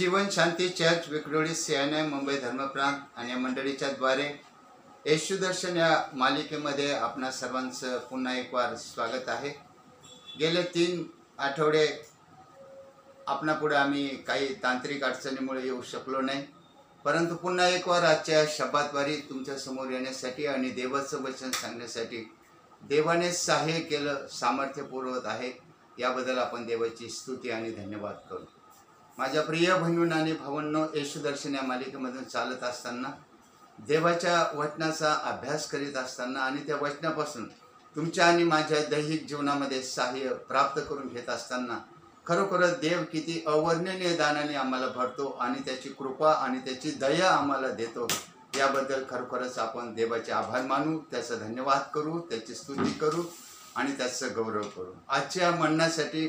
जीवन शांती church Vikhroli CNM Mumbai धर्मप्रांत आणि या मंडळीच्या द्वारे येशू दर्शन या मालिकेमध्ये आपणा सर्वांचं पुन्हा एक वार स्वागत आहे। गेले 3 आठवडे आपणापुढे आम्ही काही तांत्रिक अडचणीमुळे येऊ शकलो नाही, परंतु पुन्हा एक वार आजच्या शब्दाद्वारे तुमच्या समोर येण्यासाठी आणि देवाचं वचन सांगण्यासाठी देवाने सहाय्य केलं, सामर्थ्य पुरवत आहे। याबद्दल आपण देवाची स्तुती आणि धन्यवाद करू। माझ्या प्रिय बहिणींनो आणि भावांनो, येशू दर्शन या मालिकेमधून चालत असताना देवाच्या वचनाचा अभ्यास करीत असताना आणि त्या वचनापासून तुमच्या आणि माझ्या दैहिक जीवनामध्ये सहाय्य प्राप्त करून घेत असताना खरोखरच देव किती अवर्णनीय दानाने आम्हाला भरतो आणि त्याची कृपा आणि त्याची दया आम्हाला देतो। याबद्दल खरोखरच आपण देवाचे आभार मानू, त्याचा धन्यवाद करू, त्याची स्तुती करू आणि त्याचा गौरव करू। आजच्या म्हणण्यासाठी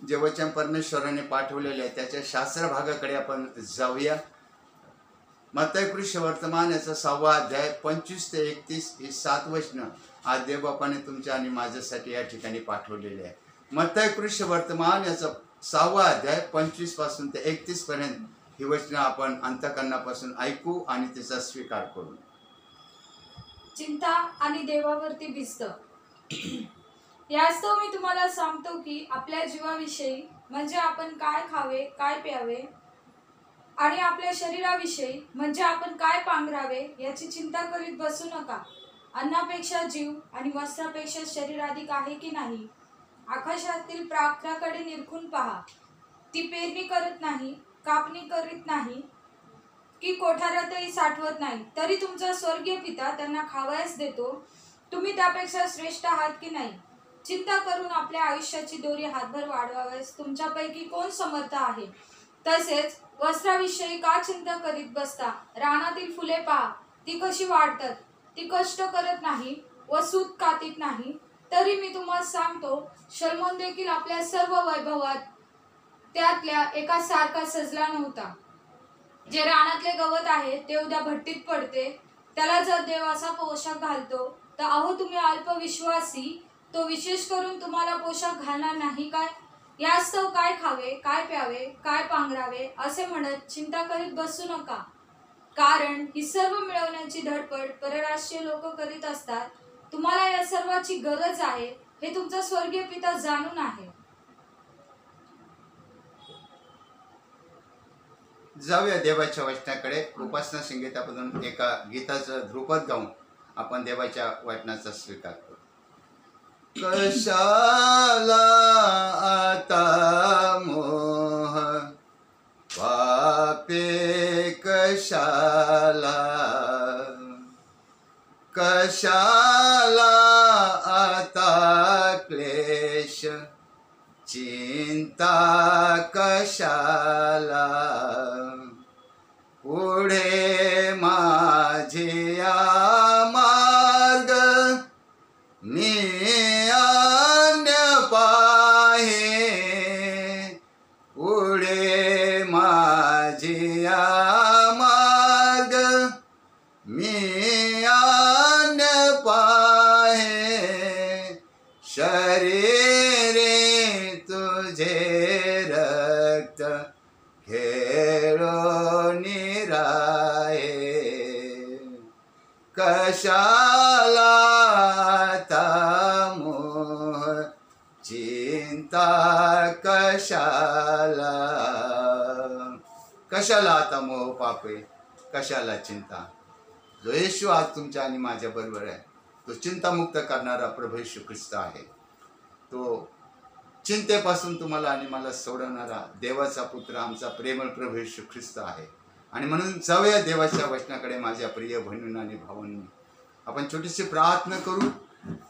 जे वचन परमेश्वराने पाठवलेले आहे त्याच्या शास्त्र भागाकडे आपण जाऊया। मत्ती सुवर्तमान याचा 6वा अध्याय 25 ते 31 ही 7 वचनं आज देवबापाने तुमच्या आणि माझ्यासाठी या ठिकाणी पाठवलेले आहे। मत्ती सुवर्तमान याचा 6वा अध्याय 25 पासून ते 31 पर्यंत ही वचनं आपण अंतःकरणापासून ऐकू आणि तिचा स्वीकार करू। चिंता आणि देवावरती भिस्त। यास्तव मी तुम्हाला सांगतो की आपल्या जीवाविषयी म्हणजे आपण काय खावे, काय प्यावे आणि आपल्या शरीराविषयी म्हणजे आपण काय पांघरावे याची चिंता करीत बसू नका। अन्नापेक्षा जीव आणि वस्त्रापेक्षा शरीर अधिक आहे की नाही? आकाशातील प्राण्याकडे निरखून पहा, ती पेरणी करत नाही, कापणी करीत नाही की कोठारातही साठवत नाही, तरी तुमचा स्वर्गीय पिता त्यांना खावयास देतो। तुम्ही त्यापेक्षा श्रेष्ठ आहात की नाही? चिंता करून आपल्या आयुष्याची दोरी हातभर वाढवाव्यास तुमच्यापैकी कोण समर्थ आहे? तसेच वस्त्राविषयी का चिंता करीत बसता? रानातील फुले पहा, ती कशी वाढतात, ती कष्ट करत नाही व सूत कातीत नाही, तरी मी तुम्हाला सांगतो, शलोमोन देखील आपल्या सर्व वैभवात त्यातल्या एका सारखा सजला नव्हता। जे रानातले गवत आहे ते उद्या भट्टीत पडते, त्याला जर देव असा पोशाख घालतो, तर अहो तुम्ही अल्पविश्वासी, तो विशेष करून तुम्हाला पोशाख घालणार नाही काय? यास्तव काय खावे, काय प्यावे, काय पांघरावे असे म्हणत चिंता करीत बसू नका, कारण ही सर्व मिळवण्याची धडपड परराष्ट्रीय लोक करीत असतात। तुम्हाला या सर्वाची गरज आहे हे तुमचा स्वर्गीय पिता जाणून आहे। जाऊया देवाच्या वचनाकडे। उपासना संगीतामधून एका गीताचं ध्रुपद गाऊन आपण देवाच्या वचनाचा स्वीकार करू। कशाला आता मोह पापे, कशाला कशाला आता क्लेश, चिंता कशाला, पुढे माझे मार्ग मी अन्य पाहे, पुढे माझे मार्ग मी अन्य पाहे, शरीरे तुझे रक्त खेळो निराये, कशाला आता मोह, चिंता कशाला, कशाला आता मोह पापे, कशाला चिंता। जो येशू आज तुमच्या आणि माझ्या बरोबर आहे, तो चिंतामुक्त करणारा प्रभू येशू ख्रिस्त आहे। तो चिंतेपासून तुम्हाला आणि मला सोडवणारा देवाचा पुत्र आमचा प्रेमळ प्रभू येशू ख्रिस्त आहे। आणि म्हणून जाऊया देवाच्या वचनाकडे माझ्या प्रिय बहिणींनो आणि भावांनो। आपण छोटीशी प्रार्थना करू।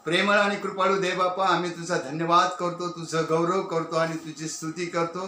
प्रेमळ आणि कृपाळू देवबापा, आम्ही तुझा धन्यवाद करतो, तुझं गौरव करतो आणि तुझी स्तुती करतो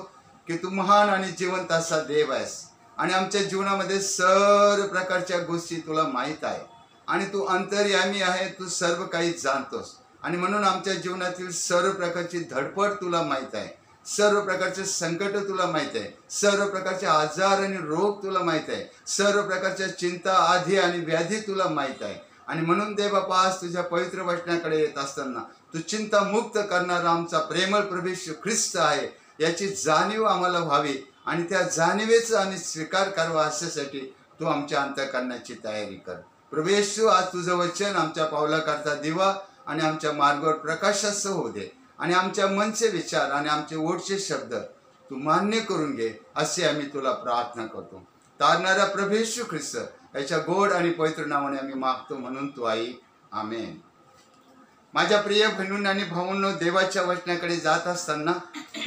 की तू महान आणि जिवंत असा देव आहेस आणि आमच्या जीवनामध्ये सर्व प्रकारच्या गोष्टी तुला माहीत आहे आणि तू अंतर्यामी आहे, तू सर्व काही जाणतोस आणि म्हणून आमच्या जीवनातील सर्व प्रकारची धडपड तुला माहीत आहे, सर्व प्रकारचे संकट तुला माहीत आहे, सर्व प्रकारचे आजार आणि रोग तुला माहीत आहे, सर्व प्रकारच्या चिंता, आधी आणि व्याधी तुला माहीत आहे आणि म्हणून देव बापा आज तुझ्या पवित्र वचनाकडे येत असताना तू चिंता मुक्त करणारा आमचा प्रेमळ प्रभू ख्रिस्त आहे याची जाणीव आम्हाला व्हावी आणि त्या जाणीवेचा आणि स्वीकार करावा अशासाठी तू आमच्या अंतःकरणाची तयारी कर. प्रभू येशू, आज तुझं वचन आमच्या पावलाकरता दिवा आणि आमच्या मार्गावर प्रकाशासह होऊ दे आणि आमच्या मनचे विचार आणि आमचे ओढचे शब्द तू मान्य करून घे असे आम्ही तुला प्रार्थना करतो. तारणाऱ्या प्रभू येशू ख्रिस्त याच्या गोड आणि पवित्र नावाने आम्ही मागतो म्हणून तू आई. आमेन. माझ्या प्रिय बहिणींनो आणि भावांनो, देवाच्या वचनाकडे जात असताना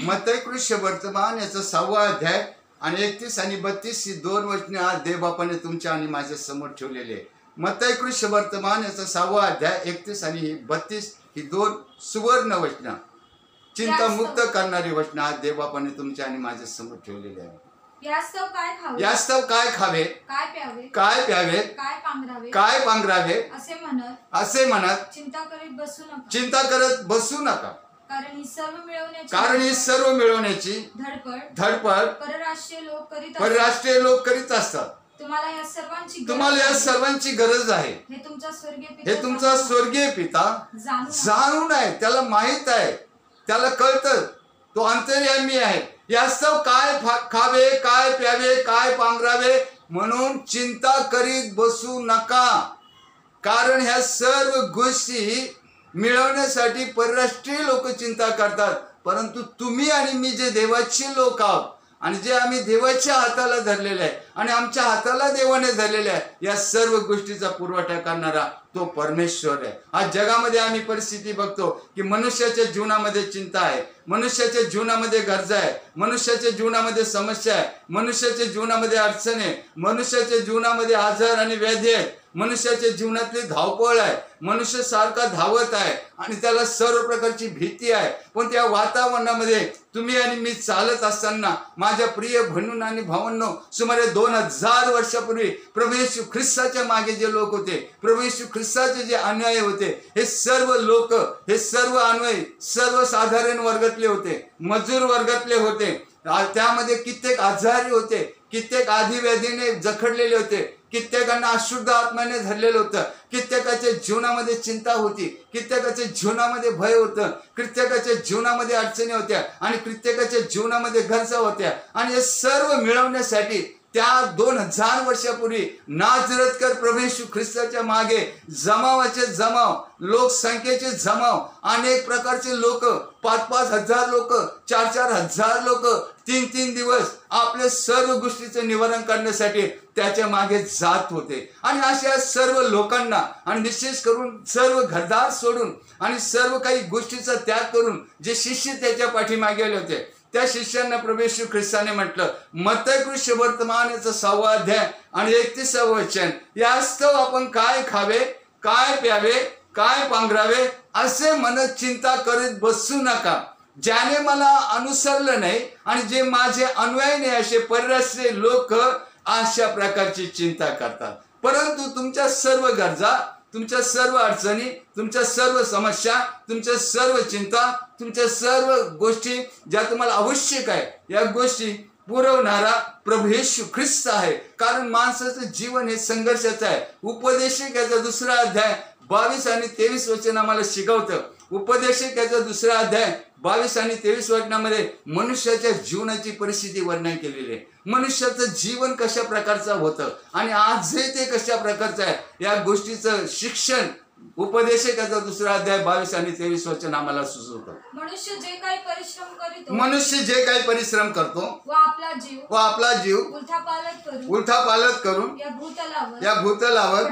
मत्तई कृष्ण वर्तमान याचा 6वा अध्याय आणि 31 आणि 32 ही 2 वचने आज देवबापाने तुमच्या आणि माझ्या समोर ठेवलेले आहे. मत्तई कृष्ण वर्तमान याचा 6वा अध्याय 31 आणि 32 ही 2 सुवर्ण वचनं, चिंतामुक्त करणारी वचनं आज देवबापाने तुमच्या आणि माझ्या समोर ठेवलेले आहे. यास्तव काय खावे, यास्तव काय खावे, काय प्यावे, काय प्यावे, काय पांघरावे, काय पांघरावे असे म्हणत चिंता करीत बसू नका. चिंता करत बसू नका. कारण ही सर्व मिळवण्याची धडपड परराष्ट्रीय लोक करीत असतात. तुम्हाला या सर्वांची गरज आहे. हे तुमचा स्वर्गीय पिता जाणून आहे, त्याला माहित आहे, त्याला कळतं, तो अंतर्यामी आहे. यास्तव काय खावे, काय प्यावे, काय पांघरावे म्हणून चिंता करीत बसू नका. कारण ह्या सर्व गोष्टी मिळवण्यासाठी परराष्ट्रीय लोक चिंता करतात, परंतु तुम्ही आणि मी जे देवाचे लोक आहोत आणि जे आम्ही देवाच्या हाताला धरलेले आहे आणि आमच्या हाताला देवाने धरलेले आहे, या सर्व गोष्टीचा पुरवठा करणारा तो परमेश्वर आहे. आज जगामध्ये आम्ही परिस्थिती बघतो की मनुष्याच्या जीवनामध्ये चिंता आहे, मनुष्याच्या जीवनामध्ये गरजा आहे, मनुष्याच्या जीवनामध्ये समस्या आहे, मनुष्याच्या जीवनामध्ये अडचण आहे, मनुष्याच्या जीवनामध्ये आजार आणि व्याधी आहेत, मनुष्याच्या जीवनातली धावपळ आहे, मनुष्य सारखा धावत आहे आणि त्याला सर्व प्रकारची भीती आहे. पण त्या वातावरणामध्ये तुम्ही आणि मी चालत असताना माझ्या प्रिय बहिणींनो आणि भावांनो, सुमारे 2000 वर्षापूर्वी प्रभू येशू ख्रिस्ताच्या मागे जे लोक होते, प्रभू येशू ख्रिस्ताचे जे अनुयायी होते, हे सर्व लोक, हे सर्व अनुयायी सर्वसाधारण वर्गातले होते, मजूर वर्गातले होते. त्यामध्ये कित्येक आजारी होते, कित्येक आधिव्याधीने जखडलेले होते, कित्येकांना अशुद्ध आत्म्याने धरलेलं होतं, कित्येकाच्या जीवनामध्ये चिंता होती, कित्येकाच्या जीवनामध्ये भय होतं, कित्येकाच्या जीवनामध्ये अडचणी होत्या आणि कित्येकाच्या जीवनामध्ये गरजा होत्या. आणि हे सर्व मिळवण्यासाठी त्या 2000 वर्षापूर्वी नाझरेथकर प्रभू येशू ख्रिस्ताच्या मागे जमावाचे जमाव, लोकसंख्येचे जमाव, अनेक प्रकारचे लोक, 5-5 हजार लोक, 4-4 हजार लोक 3-3 दिवस आपल्या सर्व गोष्टीचं निवारण करण्यासाठी त्याच्या मागे जात होते. आणि अशा सर्व लोकांना आणि विशेष करून सर्व घरदार सोडून आणि सर्व काही गोष्टीचा त्याग करून जे शिष्य त्याच्या पाठीमागे आले होते, त्या शिष्यांना प्रभू येशू ख्रिस्ताने म्हटलं, मत्तई कृष्ण वर्तमान याचा 6वा अध्याय आणि 31 वचन, यास्तव आपण काय खावे, काय प्यावे, काय पांघरावे असे म्हणत चिंता करीत बसू नका. ज्याने मला अनुसरलं नाही आणि जे माझे अनुयायी नाही असे परराष्ट्रीय लोक अशा प्रकारची चिंता करतात. परंतु तुमच्या सर्व गरजा, तुमच्या सर्व अडचणी, तुमच्या सर्व समस्या, तुमच्या सर्व चिंता, तुमच्या सर्व गोष्टी ज्या तुम्हाला आवश्यक आहे, या गोष्टी पुरवणारा प्रभू येशू ख्रिस्त आहे. कारण माणसाचं जीवन हे संघर्षाचं आहे. उपदेशक याचा 2रा अध्याय 22 आणि 23 वचन आम्हाला शिकवतं. उपदेशक याचा 2रा अध्याय 22 आणि 23 वचनामध्ये मनुष्याच्या जीवनाची परिस्थिती वर्णन केलेली आहे. मनुष्याचं जीवन कशा प्रकारचं होतं आणि आजही ते कशा प्रकारचं आहे, या गोष्टीचं शिक्षण उपदेशक याचा 2रा अध्याय 22 आणि 23 वचन आम्हाला सुचवतं. मनुष्य जे काही परिश्रम करतो व आपला जीव उलथापालत करून या भूतलावर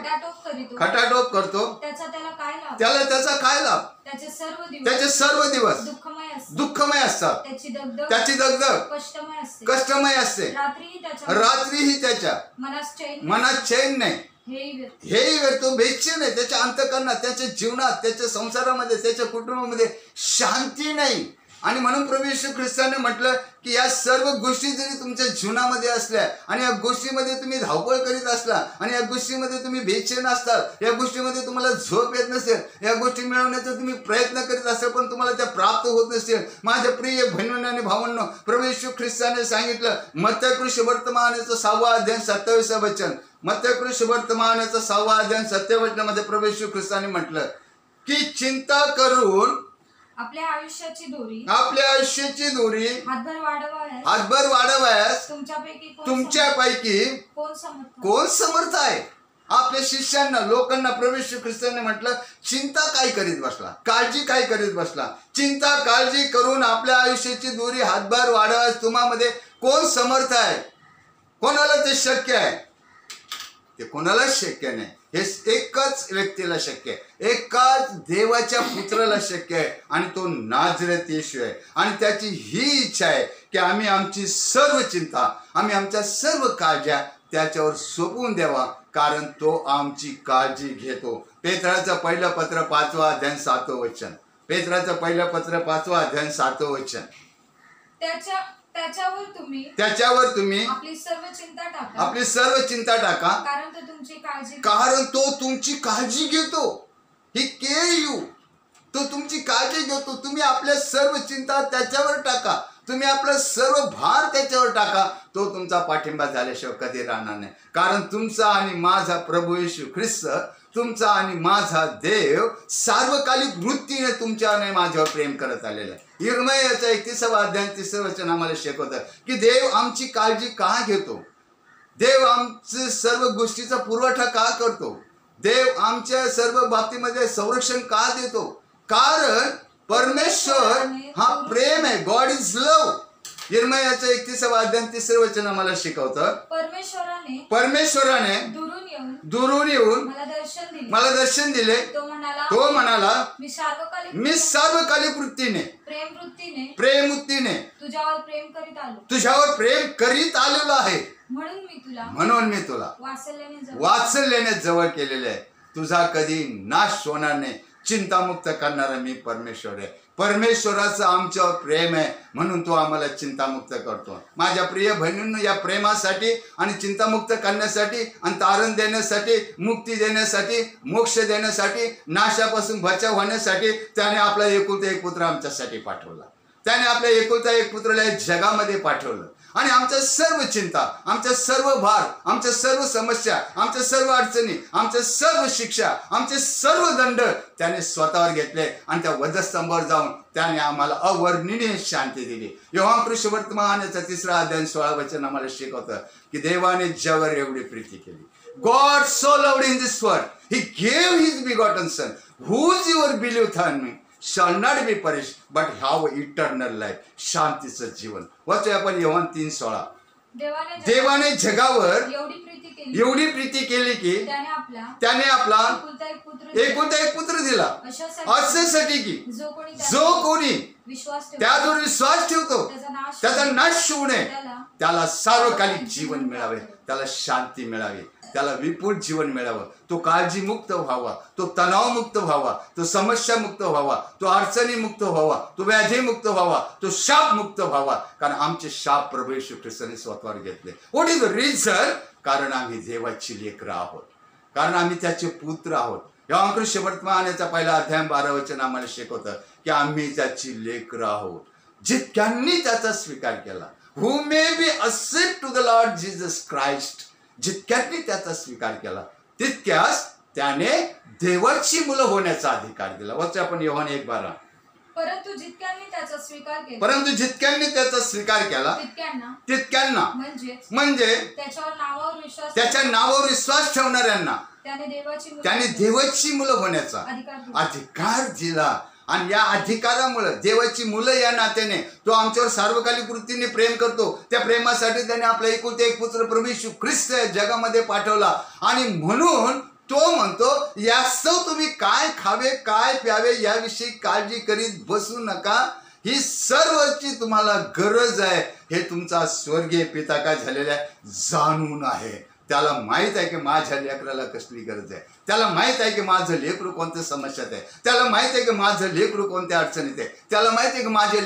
खटाटोप करतो, त्याला त्याचा काय लाभ? त्याचे सर्व दिवस दुःखमय असतात, त्याची दगदग कष्टमय असते, रात्रीही त्याच्या मनात चैन नाही. हेही तो बेचैन आहे. त्याच्या अंतःकरणात, त्याच्या जीवनात, त्याच्या संसारामध्ये, त्याच्या कुटुंबामध्ये शांती नाही. आणि म्हणून प्रभू येशू ख्रिस्ताने म्हटलं की या सर्व गोष्टी जरी तुमच्या जीवनामध्ये असल्या आणि या गोष्टीमध्ये तुम्ही धावपळ करीत असला आणि या गोष्टीमध्ये तुम्ही बेचैन असतात, या गोष्टीमध्ये तुम्हाला झोप येत नसेल, या गोष्टी मिळवण्याचा तुम्ही प्रयत्न करीत असाल पण तुम्हाला त्या प्राप्त होत नसेल, माझ्या प्रिय बहिणींनो आणि भावांनो, प्रभू येशू ख्रिस्ताने सांगितलं मत्तई कृष्ण वर्तमान याचा 6वा अध्याय 27 वचन, मत्तई कृष्ण वर्तमान याचा 6वा अध्याय 27 वचनामध्ये प्रभू येशू ख्रिस्ताने म्हटलं की चिंता करून आपल्या आयुष्याची दोरी आपल्या आयुष्याची दोरी हातभर वाढवायस हातभर वाढवायस तुमच्यापैकी कोण समर्थ कोण समर्थ आहे? आपल्या शिष्यांना, लोकांना प्रभू येशू ख्रिस्ताने म्हटलं, चिंता काय करीत बसला, काळजी काय करीत बसला? चिंता काळजी करून आपल्या आयुष्याची दोरी हातभार वाढवायस तुम्हामध्ये कोण समर्थ आहे? कोणाला ते शक्य आहे? ते कोणालाच शक्य नाही. हे एकच व्यक्तीला शक्य आहे, एकाच देवाच्या पुत्राला शक्य आहे, आणि तो नाझरेत येशू आहे. आणि त्याची ही इच्छा आहे की आम्ही आमची सर्व चिंता, आम्ही आमच्या सर्व काळज्या त्याच्यावर सोपवून द्यावा, कारण तो आमची काळजी घेतो. पेत्राचं पहिलं पत्र 5वा अध्याय 7वं वचन. पेत्राचं पहिलं पत्र 5वा अध्याय 7वं वचन. त्याच्यावर तुम्ही आपली सर्व चिंता टाका, कारण तो तुमची काळजी घेतो. ही केअर यू. तो तुमची काळजी घेतो. तुम्ही आपल्या सर्व चिंता त्याच्यावर टाका, तुम्ही आपला सर्व भार त्याच्यावर टाका. तो तुमचा पाठिंबा झाल्याशिवाय कधी राहणार नाही. कारण तुमचा आणि माझा प्रभू येशू ख्रिस्त, तुमचा आणि माझा देव सार्वकालिक वृत्तीने तुमच्या आणि माझ्यावर प्रेम करत आलेला आहे. यिर्मयाचा 31वा अध्याय 3रं वचन आम्हाला शिकवतं की देव आमची काळजी का घेतो, देव आमचे सर्व गोष्टीचा पुरवठा का करतो, देव आमच्या सर्व बाबतीमध्ये संरक्षण का देतो. कारण परमेश्वर हा प्रेम आहे. God is love. यिर्मयाचं 31वा अध्याय 3रं वचन आम्हाला शिकवतं परमेश्वराने दुरून येऊन मला दर्शन दिले. तो म्हणाला मी सार्वकालिक वृत्तीने प्रेम तुझ्यावर प्रेम करीत आलेलो आहे, म्हणून मी तुला वात्सल्याने जवळ केलेले आहे. तुझा कधी नाश होणार नाही. चिंतामुक्त करणारा मी परमेश्वर आहे. परमेश्वराचं आमच्यावर प्रेम आहे, म्हणून तो आम्हाला चिंतामुक्त करतो. माझ्या प्रिय बहिणींनो, या प्रेमासाठी आणि चिंतामुक्त करण्यासाठी आणि तारण देण्यासाठी, मुक्ती देण्यासाठी, मोक्ष देण्यासाठी, नाशापासून बचाव होण्यासाठी त्याने आपला एकुलता एक पुत्र आमच्यासाठी पाठवला. त्याने आपल्या एकुलता एक पुत्राला जगामध्ये पाठवलं, आणि आमच्या सर्व चिंता, आमच्या सर्व भार, आमच्या सर्व समस्या, आमच्या सर्व अडचणी, आमच्या सर्व शिक्षा, आमचे सर्व दंड त्याने स्वतःवर घेतले. आणि त्या वधस्तंभावर जाऊन त्याने आम्हाला अवर्णनीय शांती दिली. योहान सुवर्तमानाचा 3रा अध्याय 16 वचन आम्हाला शिकवतं की देवाने जगावर एवढी प्रीती केली. God so loved in this world, he gave his begotten son, whosoever believeth on me shall not be perished but have eternal life. शांतीचं जीवन. वाचूया आपण योहान 3:16. देवाने जगावर एवढी प्रीती केली की त्याने आपला एकुलता एक पुत्र दिला, अशासाठी की जो कोणी त्यावर विश्वास ठेवतो त्याचा नाश होऊ नये, त्याला सार्वकालिक जीवन मिळावे, त्याला शांती मिळावी, त्याला विपुल जीवन मिळावं. तो काळजीमुक्त व्हावा, तो तणावमुक्त व्हावा, तो समस्यामुक्त व्हावा, तो अडचणीमुक्त व्हावा, तो व्याधीमुक्त व्हावा, तो शापमुक्त व्हावा. कारण आमचे शाप प्रभू येशू ख्रिस्ताने स्वतःवर घेतले. What is the reason? कारण आम्ही देवाची लेकरं आहोत, कारण आम्ही त्याचे पुत्र आहोत. योहान सुवर्तमानाचा 1 अध्याय 12 वचन आम्हाला शिकवतं की आम्ही त्याची लेकरं आहोत. जितक्यांनी त्याचा स्वीकार केला, who may be accept to the Lord Jesus Christ, जितक्यांनी त्याचा स्वीकार केला तितक्यास त्याने देवाची मुलं होण्याचा अधिकार दिला. वाचू आपण योहान 1:12. परंतु जितक्यांनी त्याचा स्वीकार केला तितक्यांना म्हणजे त्याच्या नावावर विश्वास ठेवणाऱ्यांना त्याने देवाची मुलं होण्याचा अधिकार दिला. आणि या अधिकारामुळे देवाची मुलं या नात्याने तो आमच्यावर सार्वकालिक वृत्तीने प्रेम करतो. त्या प्रेमासाठी त्याने आपला एकुलता एक पुत्र प्रभू येशू ख्रिस्त जगामध्ये पाठवला. आणि म्हणून तो म्हणतो, यास्तव तुम्ही काय खावे काय प्यावे याविषयी काळजी करीत बसू नका. ही सर्वची तुम्हाला गरज आहे हे तुमचा स्वर्गीय पिता काय झालेला आहे जाणून आहे. त्याला माहित आहे की माझ्या लेकराला कसली गरज आहे, त्याला माहित आहे की माझं लेकरू कोणत्या समस्यात आहे, त्याला माहित आहे की माझं लेकरू कोणत्या अडचणीत आहे, त्याला माहित आहे की माझ्या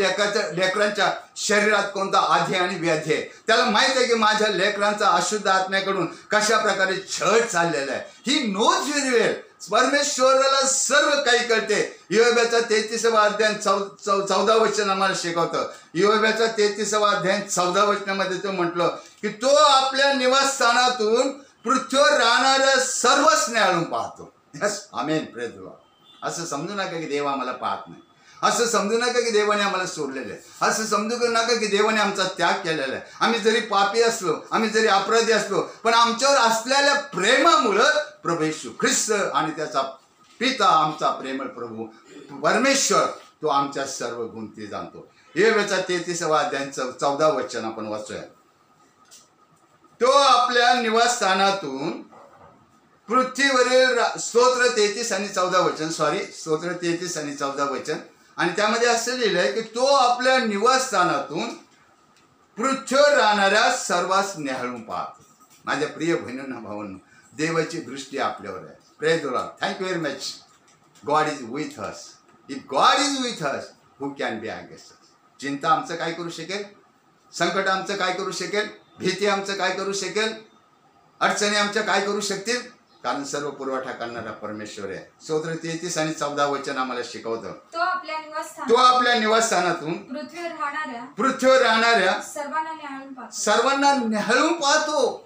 लेकरांच्या शरीरात कोणता आधी आणि व्याधी आहे, त्याला माहित आहे की माझ्या लेकरांचा अशुद्ध आत्म्याकडून कशा प्रकारे छळ चाललेला आहे. ही नोज व्हेरी वेल. परमेश्वराला सर्व काही कळते. योब्याचा 33वा अध्याय 14 वचन आम्हाला शिकवतं. योब्याचा 33वा अध्याय 14 वचनामध्ये तो म्हटलं की तो आपल्या निवासस्थानातून पृथ्वीवर राहणाऱ्या सर्वच न्याळून पाहतो. Yes, amen, praise the Lord. असं समजू नका की देव आम्हाला पाहत नाही. असं समजू नका की देवाने आम्हाला सोडलेलं आहे. असं समजू नका की देवाने आमचा त्याग केलेला आहे. आम्ही जरी पापी असलो, आम्ही जरी अपराधी असलो, पण आमच्यावर असलेल्या प्रेमामुळं प्रभू येशू ख्रिस्त आणि त्याचा पिता आमचा प्रेमळ प्रभू परमेश्वर तो आमच्या सर्व गुंती जाणतो. योवेलचा 33वा अध्याय 14 वचन आपण वाचूया. तो आपल्या निवासस्थानातून पृथ्वीवरील स्तोत्र 33 आणि 14 वचन स्तोत्र 33 आणि 14 वचन आणि त्यामध्ये असं लिहिलंय की तो आपल्या निवासस्थानातून पृथ्वीवर राहणाऱ्या सर्वांस निहाळून पाहतो. माझ्या प्रिय बहिणींना भावांनो, देवाची दृष्टी आपल्यावर आहे. Praise the Lord. Thank you very much. God is with us. If God is with us, who can be against us? चिंता आमचं काय करू शकेल? संकट आमचं काय करू शकेल? भीती आमचं काय करू शकेल? अडचणी आमच्या काय करू शकतील? कारण सर्व पुरवठा करणारा परमेश्वर आहे. स्तोत्र 33 आणि 14 वचन आम्हाला शिकवतं. तो आपल्या निवासस्थानातून पृथ्वीवर राहणाऱ्या सर्वांना निहाळून पाहतो.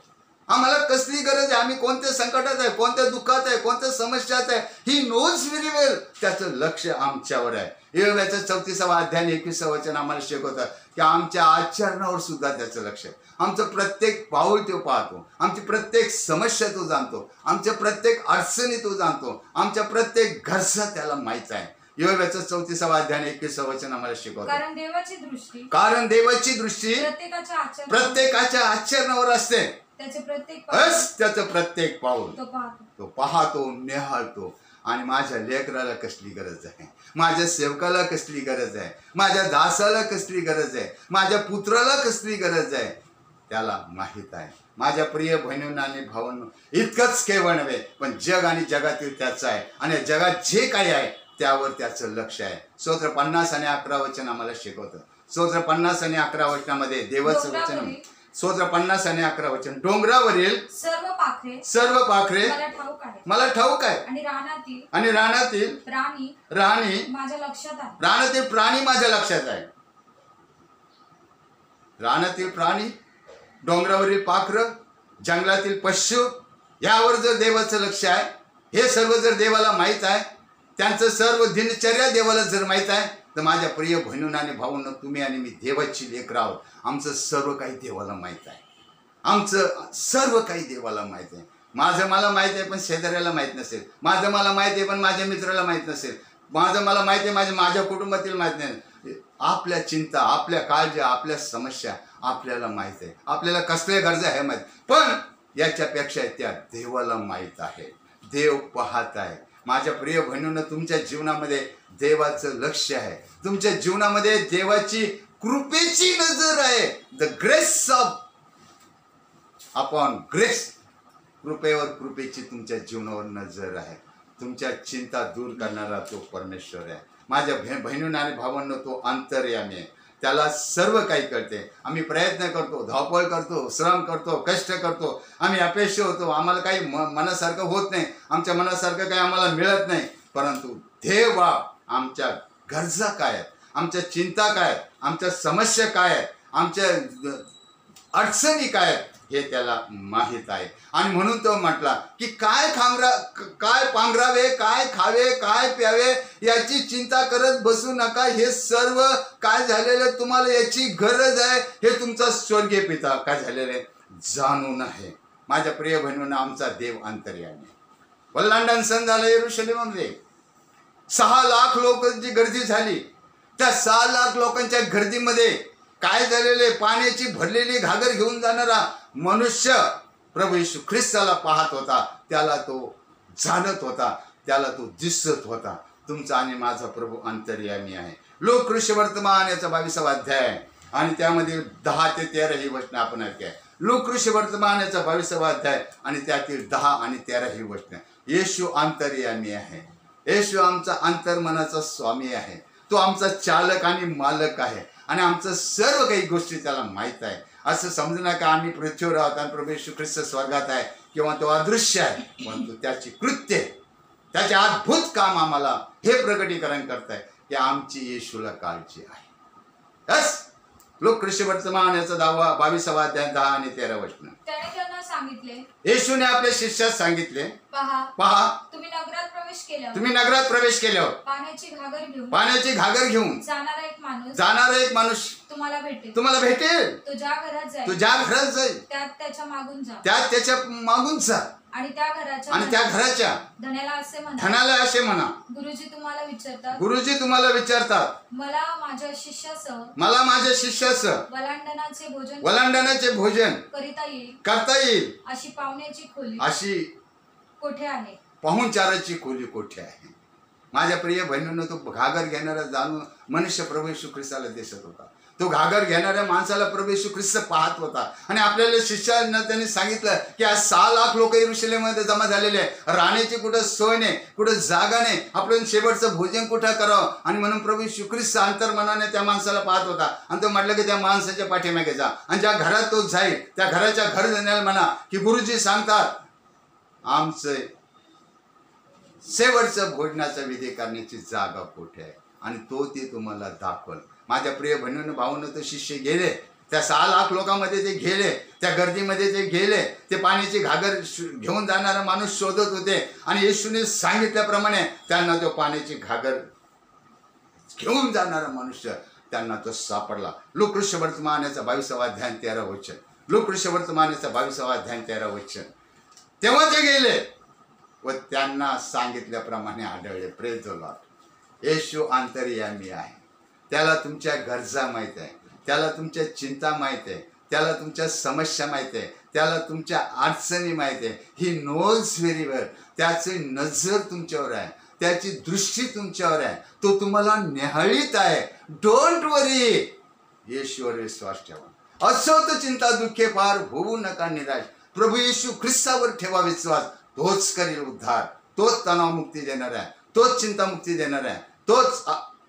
आम्हाला कसली गरज आहे, आम्ही कोणत्या संकटात आहे, कोणत्या दुःखात आहे, कोणत्या समस्यात आहे, ही नोज व्हेरी वेल. त्याचं लक्ष आमच्यावर आहे. योवेलचा 34वा अध्याय 21 वचन आम्हाला शिकवतं की आमच्या आचरणावर सुद्धा त्याचं लक्ष आहे. आमचं प्रत्येक पाऊल तो पाहतो. आमची प्रत्येक समस्या तो जाणतो. आमच्या प्रत्येक अडचणी तो जाणतो. आमच्या प्रत्येक गरजा त्याला माहीत आहे. योवेलचा 34वा अध्याय 21 वचन आम्हाला शिकवतं. कारण देवाची दृष्टी प्रत्येकाच्या आचरणावर असते. त्याचं प्रत्येक पाऊल तो पाहतो, निहाळतो. आणि माझ्या लेकराला कसली गरज आहे, माझ्या सेवकाला कसली गरज आहे, माझ्या दासाला कसली गरज आहे, माझ्या पुत्राला कसली गरज आहे, त्याला माहीत आहे. माझ्या प्रिय बहिणींना आणि भावांनो, इतकंच केवळ नव्हे पण जग आणि जगातील त्याचं आहे आणि जगात जे काही आहे त्यावर त्याचं लक्ष आहे. स्तोत्र 50 आणि 11 वचन आम्हाला शिकवतं. स्तोत्र 50 आणि 11 वचनामध्ये देवाचं वचन. स्तोत्र 50 आणि 11 वचन. डोंगरावरील सर्व पाखरे मला ठाऊक आहे आणि रानातील प्राणी माझ्या लक्षात आहे. रानातील प्राणी, डोंगरावरील पाखरं, जंगलातील पशु यावर जर देवाचं लक्ष आहे, हे सर्व जर देवाला माहीत आहे, त्यांचं सर्व दिनचर्या देवाला जर माहीत आहे, तर माझ्या प्रिय बहिणींना आणि भाऊंना, तुम्ही आणि मी देवाची लेकरं आहोत. आमचं सर्व काही देवाला माहीत आहे. आमचं सर्व काही देवाला माहीत आहे. मला माहीत आहे पण शेजाऱ्याला माहीत नसेल. मला माहीत आहे पण माझ्या मित्राला माहीत नसेल. मला माहीत आहे माझ्या कुटुंबातील माहीत नाही. आपल्या चिंता, आपल्या काळज्या, आपल्या समस्या आपल्याला माहीत आहे. आपल्याला कसल्या गरजा आहे माहीत, पण याच्यापेक्षा त्या देवाला माहीत आहे. देव पाहत आहे. माझ्या प्रिय बहिणींना, तुमच्या जीवनामध्ये देवाचं लक्ष आहे. तुमच्या जीवनामध्ये देवाची कृपेची नजर आहे. The grace of upon grace. कृपेवर कृपेची तुमच्या जीवनावर नजर आहे. तुमच्या चिंता दूर करणारा तो परमेश्वर आहे. माझ्या बहिणींना आणि भावांना, तो अंतर्यामी आहे. त्याला सर्व काही कळते. आम्ही प्रयत्न करतो, धावपळ करतो, श्रम करतो, कष्ट करतो, आम्ही अपयशी होतो, आम्हाला काही मनासारखं होत नाही, आमच्या मनासारखं काही आम्हाला मिळत नाही. परंतु देव आमच्या गरजा काय आहेत, आमच्या चिंता काय आहेत, आमच्या समस्या काय आहेत, आमच्या अडचणी काय आहेत, हे त्याला माहीत आहे. आणि म्हणून तो म्हटला की काय पांघरावे, काय खावे, काय प्यावे याची चिंता करत बसू नका. हे सर्व काय झालेलं तुम्हाला याची गरज आहे, हे तुमचा स्वर्गीय पिता काय झालेलं आहे जाणून आहे. माझ्या प्रिय बहिणींना, आमचा देव अंतर्यामी. वल्लांडन सण झालं यरुशलेममध्ये. 6 लाख लोकांची गर्दी झाली. त्या 6 लाख लोकांच्या गर्दीमध्ये काय झालेले, पाण्याची भरलेली घागर घेऊन जाणारा मनुष्य प्रभू येशू ख्रिस्ताला पाहत होता. त्याला तो जाणत होता, त्याला तो दिसत होता. तुमचा आणि माझा प्रभू अंतर्यामी आहे. लोक ऋषी वर्तमान याचा 22वा अध्याय आणि त्यामध्ये 10 ते 13 ही वचनं आपण ऐकूया. लोक ऋषी वर्तमान याचा 22वा अध्याय आणि त्यातील 10 आणि 13 ही वचनं. येशू अंतर्यामी आहे. येशू आमचा अंतर्मनाचा स्वामी आहे. तो आमचा चालक आणि मालक आहे आणि आमचं सर्व काही गोष्टी त्याला माहीत आहे. असं समजू नका आम्ही पृथ्वीवर आहोत आणि प्रभू येशू ख्रिस्त स्वर्गात आहे किंवा तो अदृश्य आहे. परंतु त्याची कृत्य, त्याचे अद्भुत काम आम्हाला हे प्रकटीकरण करत आहे की आमची येशूला काळजी आहे. बस लोक ऋषी वर्तमान याचा 22वा अध्याय 10 आणि 13 वचन. त्याने त्यांना सांगितले, येशूने आपल्या शिष्यास सांगितले, पहा, तुम्ही नगरात प्रवेश केल्यावर पाण्याची घागर घेऊन जाणारा एक माणूस तुम्हाला भेटेल. तो ज्या घरात जाईल त्यात त्याच्या मागून जा आणि त्या घराच्या धनाला असे म्हणा, गुरुजी तुम्हाला विचारतात मला माझ्या शिष्यासह वलांडणाचे भोजन करता येईल अशी कोठे आहे, पाहुणचाराची खोली कोठे आहे. माझ्या प्रिय बहिणींनो, तो घागर घेणारा जाणून मनुष्य प्रभू येशू ख्रिस्ताला दिसत होता. तो घागर घेणाऱ्या माणसाला प्रभू येशू ख्रिस्त पाहत होता. आणि आपल्याला शिष्यांना त्यांनी सांगितलं की आज 6 लाख लोक यरुशलेममध्ये जमा झालेले आहे. राहण्याची कुठं सोय नाही, कुठं जागा नाही, आपण शेवटचं भोजन कुठं करावं. आणि म्हणून प्रभू येशू ख्रिस्त अंतर्मनाने त्या माणसाला पाहत होता. आणि तो म्हटलं की त्या माणसाच्या पाठीमागे जा, आणि ज्या घरात तो जाईल त्या घराच्या घर जाण्याला म्हणा की गुरुजी सांगतात आमचं शेवटचं भोजनाचा विधी करण्याची जागा कुठे आहे, आणि तो ते तुम्हाला दाखवल. माझ्या प्रिय बहिणीनं भाऊनं तर शिष्य गेले, त्या 6 लाख लोकांमध्ये ते गेले, त्या गर्दीमध्ये ते गेले, ते पाण्याची घागर घेऊन जाणारा माणूस शोधत होते. आणि येशूने सांगितल्याप्रमाणे त्यांना तो पाण्याची घागर घेऊन जाणारा मनुष्य त्यांना तो सापडला. लोकऋष्य वर्तमानाचा 22वा अध्याय 13 वचन. लोकऋष्य वर्तमानाचा 22वा अध्याय 13 वचन. तेव्हा ते गेले व त्यांना सांगितल्याप्रमाणे आढळले. Praise the Lord. येशू अंतर्यामी आहे. त्याला तुमच्या गरजा माहीत आहे, त्याला तुमच्या चिंता माहीत आहे, त्याला तुमच्या समस्या माहीत आहे, त्याला तुमच्या अडचणी माहीत आहे. ही नोज व्हेरी वेल. त्याची नजर तुमच्यावर आहे, त्याची दृष्टी तुमच्यावर आहे, तो तुम्हाला निहाळीत आहे. डोंट वरी. येशूवर विश्वास ठेवा. असो तर चिंता दुःखे पार होऊ नका निराश. प्रभू येशू ख्रिस्तावर ठेवा विश्वास. तोच करील उद्धार, तोच तणावमुक्ती देणार आहे, तोच चिंतामुक्ती देणार आहे, तोच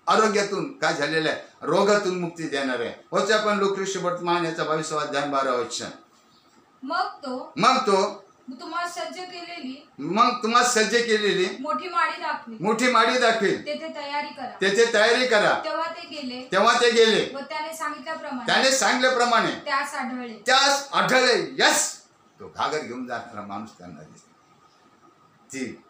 आरोग्यातून काय झालेलं आहे रोगातून मुक्ती देणार आहे. होते आपण लोकऋष्य वर्तमान याचा 22वा अध्याय 12 वचन. मग तो तुम्हाला सज्ज केलेली मोठी माडी दाखवेल. तेथे तयारी करा. तेव्हा ते गेले व त्याने सांगितल्याप्रमाणे त्यास आढळले. यस, तो घागर घेऊन जाणारा माणूस त्यांना दिसला, ती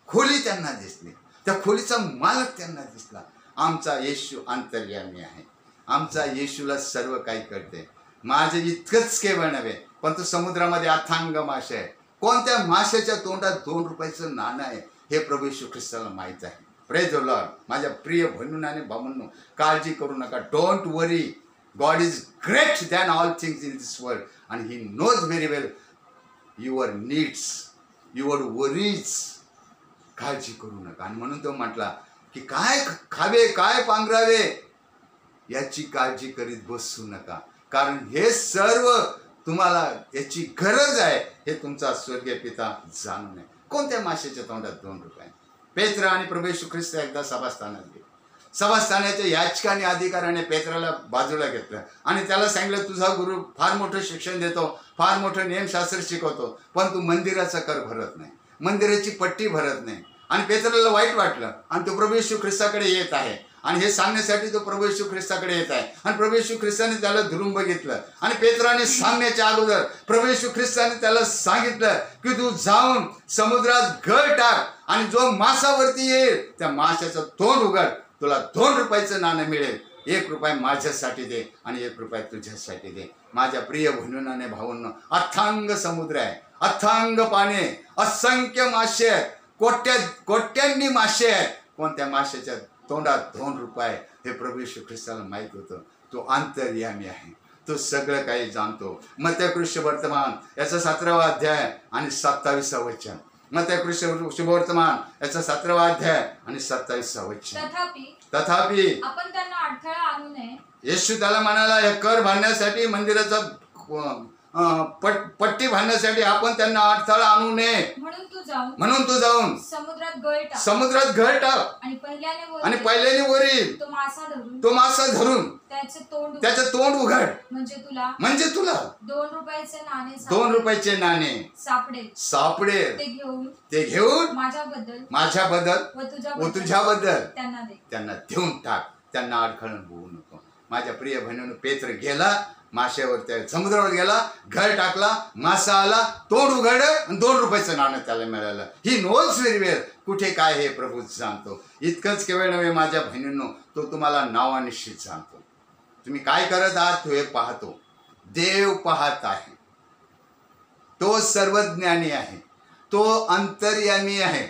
खोली त्यांना दिसली, त्या खोलीचा मालक त्यांना दिसला. आमचा येशू अंतर्यामी आहे. आमचा येशूला सर्व काही कळते. माझे इतकंच केवळ नव्हे, पण तो समुद्रामध्ये अथांग मासे आहे. कोणत्या माशाच्या तोंडात 2 रुपयाचं नाणं आहे हे प्रभू येशू ख्रिस्ताला माहीत आहे. Praise the Lord. माझ्या प्रिय बहिणींनो आणि भावांनो, काळजी करू नका. Don't worry. God is great than all things in this world, आणि he knows very well your needs, your worries. काळजी करू नका. आणि म्हणून तो म्हटला की काय खावे काय पांघरावे याची काळजी करीत बसू नका, कारण हे सर्व तुम्हाला याची गरज आहे हे तुमचा स्वर्गीय पिता जाणून आहे. कोणत्या माशाच्या तोंडात 2 रुपये. पेत्र आणि प्रभू येशू ख्रिस्त एकदा सभास्थानात गेले. सभास्थानाच्या याचकाने अधिकाराने पेत्राला बाजूला घेतलं आणि त्याला सांगितलं तुझा गुरु फार मोठं शिक्षण देतो, फार मोठं नियमशास्त्र शिकवतो, पण तू मंदिराचा कर भरत नाही, मंदिराची पट्टी भरत नाही. आणि पेत्राला वाईट वाटलं आणि तो प्रभू येशू ख्रिस्ताकडे येत आहे. आणि हे सांगण्यासाठी तो प्रभू येशू ख्रिस्ताकडे येत आहे. आणि प्रभू येशू ख्रिस्ताने त्याला धरून बघितलं. आणि पेत्राने सांगण्याच्या अगोदर प्रभू येशू ख्रिस्ताने त्याला सांगितलं की तू जाऊन समुद्रात गळ टाक आणि जो मासावरती येईल त्या माशाचं तोंड उघड, तुला 2 रुपयाचं नाणं मिळेल. 1 रुपया माझ्यासाठी दे आणि 1 रुपया तुझ्यासाठी दे. माझ्या प्रिय बहिणींनो भावांनो, अथांग समुद्र आहे, अथांग पाणी, असंख्य मासे आहेत, कोट्यांनी मासे आहेत. कोणत्या माशाच्या तोंडात 2 रुपये हे प्रभू येशू ख्रिस्ताला माहीत होतं. तो अंतर्यामी आहे, तो सगळं काही जाणतो. मत्तय वर्तमान याचा 17वा अध्याय आणि 27वा वचन. मत्तय शुभवर्तमान याचा 17वा अध्याय आणि 27वा वचन. तथापि आपण त्यांना अडथळा आणू नये. येशू त्याला म्हणाला हे कर भरण्यासाठी मंदिराचा पट्टी बांधण्यासाठी आपण त्यांना अडथळा आणू नये. म्हणून तू जाऊन समुद्रात गळ टाक आणि पहिल्याने वरील तो मासा धरून त्याचं तोंड उघड, म्हणजे तुला 2 रुपयाचे नाणे सापडेल. ते घेऊन माझ्याबद्दल व तुझ्याबद्दल त्यांना देऊन टाक. त्यांना अडखळण होऊ नको. माझ्या प्रिय बहिणीनं पेत्र गेला माशावर, त्या समुद्रावर गेला, घर टाकला, मासा आला, तोंड उघडलं आणि 2 रुपयाचं नाणं त्याला मिळालं. ही नोच वेळ कुठे काय हे प्रभू सांगतो. इतकंच केवळ नव्हे माझ्या बहिणींनो, तो तुम्हाला नावानिश्चित सांगतो. तुम्ही काय करत आहात हे पाहतो. देव पाहत आहे. तो सर्वज्ञानी आहे, तो अंतर्यामी आहे,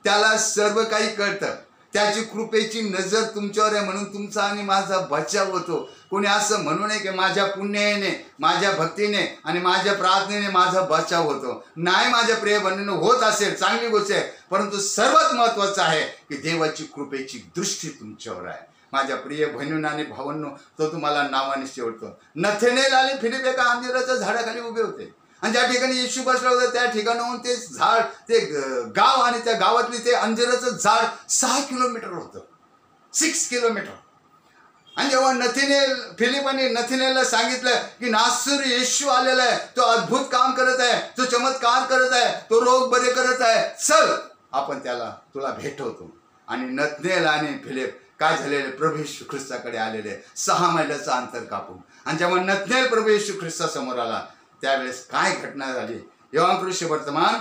त्याला सर्व काही कळतं. त्याची कृपेची नजर तुमच्यावर आहे म्हणून तुमचा आणि माझा बचाव होतो. कोणी असं म्हणू नये की माझ्या पुण्याने, माझ्या भक्तीने आणि माझ्या प्रार्थनेने माझा बचाव होतो. नाही माझ्या प्रिय बहिणींनो, होत असेल चांगली गोष्ट आहे, परंतु सर्वात महत्त्वाचं आहे की देवाची कृपेची दृष्टी तुमच्यावर आहे. माझ्या प्रिय बहिणींनो आणि भावांनो, तो तुम्हाला नावाने शेवटतो. नथनेल आणि फिलिप एका अंजिराच्या झाडाखाली उभे होते आणि ज्या ठिकाणी येशू बसला होता त्या ठिकाणाहून ते झाड, ते गाव आणि त्या गावातली ते अंजिराचं झाड 6 किलोमीटर होतं. 6 किलोमीटर. आणि जेव्हा फिलिपाने नथनेलला सांगितलं की नासर येशू आलेला आहे, तो अद्भुत काम करत आहे, तो चमत्कार करत आहे, तो रोग बरे करत आहे, चल आपण तुला भेटवतो. आणि नथनेल आणि फिलिप काय झालेले, प्रभू येशू ख्रिस्ताकडे आलेले 6 मैलाचं अंतर कापून. आणि जेव्हा नथनेल प्रभू येशू ख्रिस्तासमोर आला त्यावेळेस काय घटना झाली. योहानकृष्य वर्तमान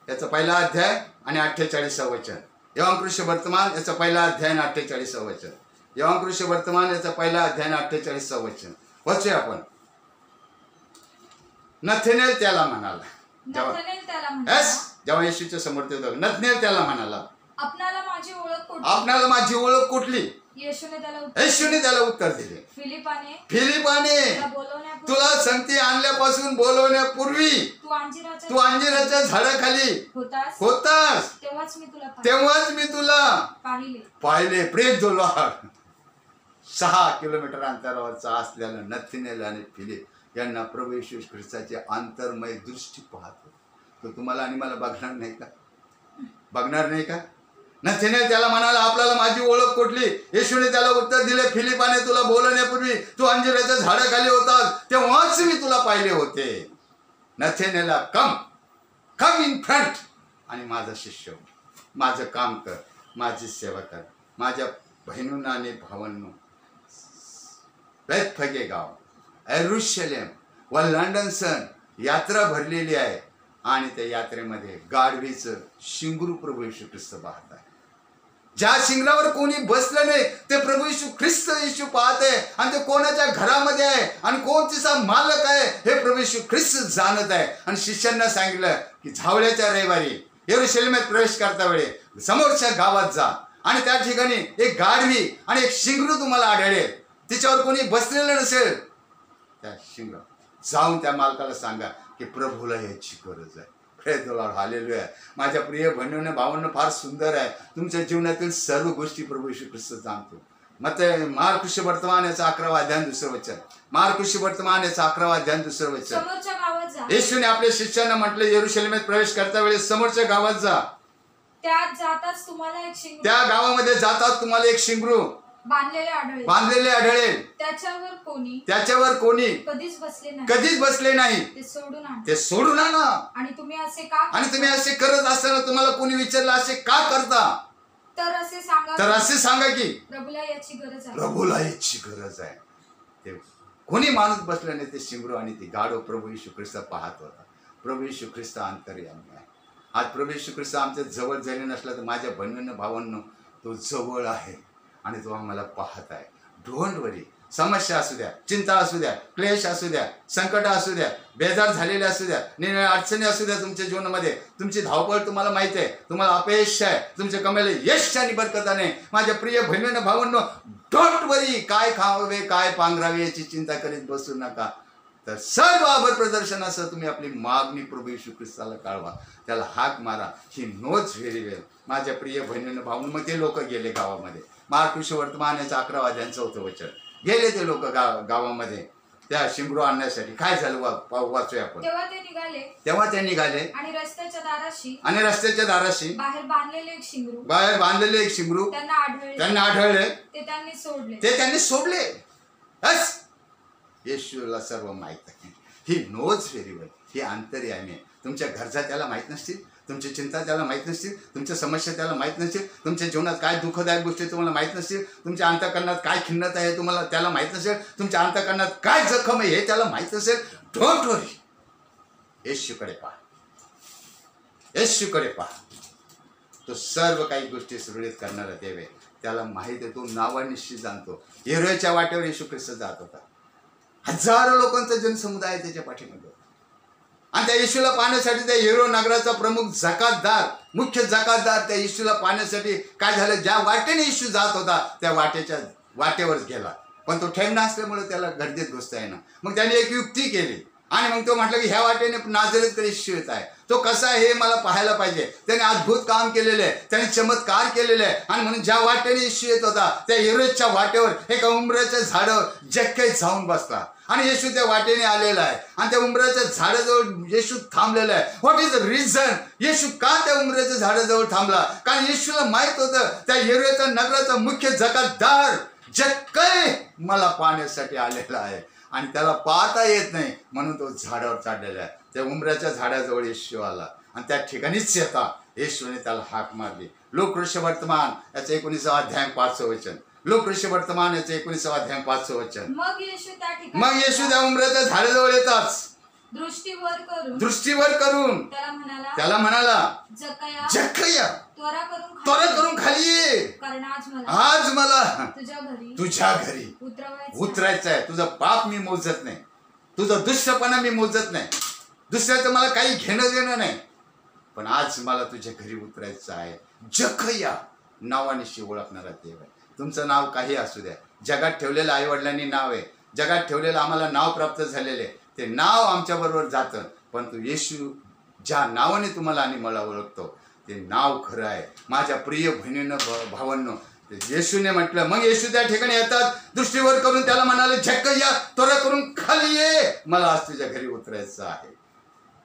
याचा 1 अध्याय आणि 48 वचन. योहानकृष्य वर्तमान याचा 1 अध्याय आणि 48 वचन. योहानकृष्य वर्तमान याचा 1 अध्याय आणि 48 वचन वाचूया आपण. नथनेल त्याला म्हणाला, जेव्हा येशूच्या समोर ते होता, नथनेल त्याला म्हणाला, आपणाला माझी ओळख कुठली? येशूने त्याला उत्तर दिले, फिलिपाने तुला संगती आणल्यापासून बोलवण्यापूर्वी तू अंजिराच्या झाडाखाली होतास तेव्हाच मी तुला पाहिले. प्रेम द लॉर्ड. 6 किलोमीटर अंतरावरचा असलेला नथनेल आणि फिलिप यांना प्रभू येशू ख्रिस्ताची अंतर्मय दृष्टी पाहतो. तो तुम्हाला आणि मला बघणार नाही का? नथनेल त्याला म्हणाला, आपल्याला माझी ओळख कुठली? येशूने त्याला उत्तर दिले, फिलिपाने तुला बोलवण्यापूर्वी तू अंजिराच्या झाडाखाली होतास तेव्हाच मी तुला पाहिले होते. नथनेलला कम इन फ्रंट आणि माझा शिष्य, माझं काम कर, माझी सेवा कर. माझ्या बहिणींना आणि भावांनो, बेथफगे गाव, येरुशलेम व लंडन सन यात्रा भरलेली आहे आणि त्या यात्रेमध्ये गाढवीचं शिंगरू प्रभू येशू ख्रिस्त पाहत आहे. ज्या शिंगरावर कोणी बसलं नाही ते प्रभू येशू ख्रिस्त येशू पाहत आहे. आणि ते कोणाच्या घरामध्ये आहे आणि कोण तिचा मालक आहे हे प्रभू येशू ख्रिस्त जाणत आहे. आणि शिष्यांना सांगितलं की झावळ्याच्या रविवारी येरुशलेमात प्रवेश करता वेळी समोरच्या गावात जा आणि त्या ठिकाणी एक गाढवी आणि एक शिंगरू तुम्हाला आढळेल, तिच्यावर कोणी बसलेलं नसेल. त्या शिंगरा जाऊन त्या मालकाला सांगा की प्रभूला याची गरज आहे. Praise the Lord, hallelujah. माझ्या प्रिय बहिणींनो भावांनो, फार सुंदर आहे. तुमच्या जीवनातील सर्व गोष्टी प्रभू येशू ख्रिस्त जाणतो. मार्कुश वर्तमान याचा 11 अध्याय 2 वचन. मार्कुश वर्तमान याचा 11 अध्याय 2 वचन. येशूने आपल्या शिष्यांना म्हटले, येरुशलेमात प्रवेश करता वेळेस समोरच्या गावात जा. त्या गावामध्ये जातात तुम्हाला एक शिंगरू बांधलेले आढळेल. त्याच्यावर कोणी कधीच बसले नाही. ते सोडून आणा. आणि तुम्ही असे करत असताना तुम्हाला कोणी विचारलं असे का करता, तर असे सांगा की प्रभूला याची गरज आहे. ते कोणी माणूस बसला नाही, ते शिंगरू आणि ती गाढव प्रभू येशू ख्रिस्त पाहत होता. प्रभू येशू ख्रिस्त अंतर्यामी आहे. आज प्रभू येशू ख्रिस्त आमच्या जवळ जरी नसला तर माझ्या बहिणींनो भावांनो तो जवळ आहे आणि तो आम्हाला पाहत आहे. डोंट वरी. समस्या असू द्या, चिंता असू द्या, क्लेश असू द्या, संकट असू द्या, बेजार झालेले असू द्या, निर्णय अडचणी असू द्या तुमच्या जीवनामध्ये, तुमची धावपळ तुम्हाला माहिती आहे, तुम्हाला अपयश आहे, तुमच्या कमेले यश आणि बरकताने. माझ्या प्रिय बहिणींनो भावांनो, डोंट वरी. काय खावे काय पांघरावे याची चिंता करीत बसू नका. तर सर्व आभार प्रदर्शनासह तुम्ही आपली मागणी प्रभू येशू ख्रिस्ताला कळवा, त्याला हाक मारा. ही नोच व्हेरी वेल. माझ्या प्रिय बहिणींनो भावांनो, मग ते लोक गेले गावामध्ये. मार्कुश वर्तमान याचा 11 अध्याय 4 वचन. गेले ते लोक गावामध्ये त्या शिंगरू आणण्यासाठी. काय झालं वाचूया आपण. तेव्हा ते निघाले आणि रस्त्याच्या दाराशी बाहेर बांधलेले एक शिंगरू त्यांना आढळले. ते त्यांनी सोडले. येशूला सर्व माहित आहे. ही नोज व्हेरी वेल, ही अंतर्यामी आहे. तुमच्या गरजा त्याला माहीत नसतील, तुमची चिंता त्याला माहीत नसतील, तुमच्या समस्या त्याला माहीत नसतील, तुमच्या जीवनात काय दुःखदायक गोष्टी तुम्हाला माहीत नसतील, तुमच्या अंतःकरणात काय खिन्नता आहे तुम्हाला त्याला माहीत नसेल, तुमच्या अंतःकरणात काय जखम आहे हे त्याला माहीत नसेल. डोंट वरी, येशूकडे पहा, येशूकडे पहा. तो सर्व काही गोष्टी सुरळीत करणारा देव आहे. त्याला माहीत आहे, तो नावानिशी जाणतो. येरोच्या वाटेवर येशू ख्रिस्त जात होता. हजारो लोकांचा जनसमुदाय त्याच्या पाठीमध्ये, आणि त्या येशूला पाहण्यासाठी त्या येरो नगराचा प्रमुख जकातदार, मुख्य जकातदार त्या येशूला पाहण्यासाठी काय झालं, ज्या वाटेने येशू जात होता त्या वाटेवरच गेला. पण तो ठेवणा असल्यामुळे त्याला गर्दीत घुसता येईना. मग त्याने एक युक्ती केली आणि मग तो म्हटलं की ह्या वाटेने नाझरेतकडे येशू येत आहे, तो कसा आहे हे मला पाहायला पाहिजे. त्याने अद्भुत काम केलेले आहे, त्याने चमत्कार केलेले आहे. आणि म्हणून ज्या वाटेने येशू येत होता त्या येरोच्या वाटेवर एका उंबराच्या झाडावर जक्कई जाऊन बसला. आणि येशू त्या वाटेने आलेला आहे आणि त्या उंबराच्या झाडाजवळ येशू थांबलेला आहे. What is the reason? Yeshu का त्या उंबराच्या झाडाजवळ थांबला? कारण येशूला माहित होतं त्या येरोच्या नगराचा मुख्य जकातदार जक्कई मला पाहण्यासाठी आलेला आहे आणि त्याला पाहता येत नाही, म्हणून तो झाडावर चढलेला आहे. त्या उंबराच्या झाडाजवळ येशू आला आणि त्या ठिकाणीच येता येशूने त्याला हाक मारली. लोकवृषवर्तमान याचं 19 अध्याय 5 वचन. लोकवृषवर्तमान याचं 19 अध्याय 5 वचन. मग येशू त्या उंबराच्या झाडाजवळ येताच दृष्टीवर करून त्याला म्हणाला, जक्कया त्वरा करून खाली ये, आज मला तुझ्या घरी उतरायचं आहे. तुझं पाप मी मोजत नाही, तुझा दुष्टपणा मी मोजत नाही, दुसऱ्याचं मला काही घेणं देणं नाही, पण आज मला तुझ्या घरी उतरायचं आहे. जक्कया नावानिशी ओळखणारा देव आहे. तुमचं नाव काही असू द्या, जगात ठेवलेलं आईवडिलांनी नाव आहे, जगात ठेवलेलं आम्हाला नाव प्राप्त झालेले, ते नाव आमच्याबरोबर जातं, परंतु येशू ज्या नावाने तुम्हाला आणि मला ओळखतो ते नाव खरं आहे. माझ्या प्रिय बहिणीनं भावांनो, येशूने म्हटलं. मग येशू त्या ठिकाणी येतात, दृष्टीवर करून त्याला म्हणाले, जक्कया त्वरा करून खाली ये, मला आज तुझ्या घरी उतरायचं आहे.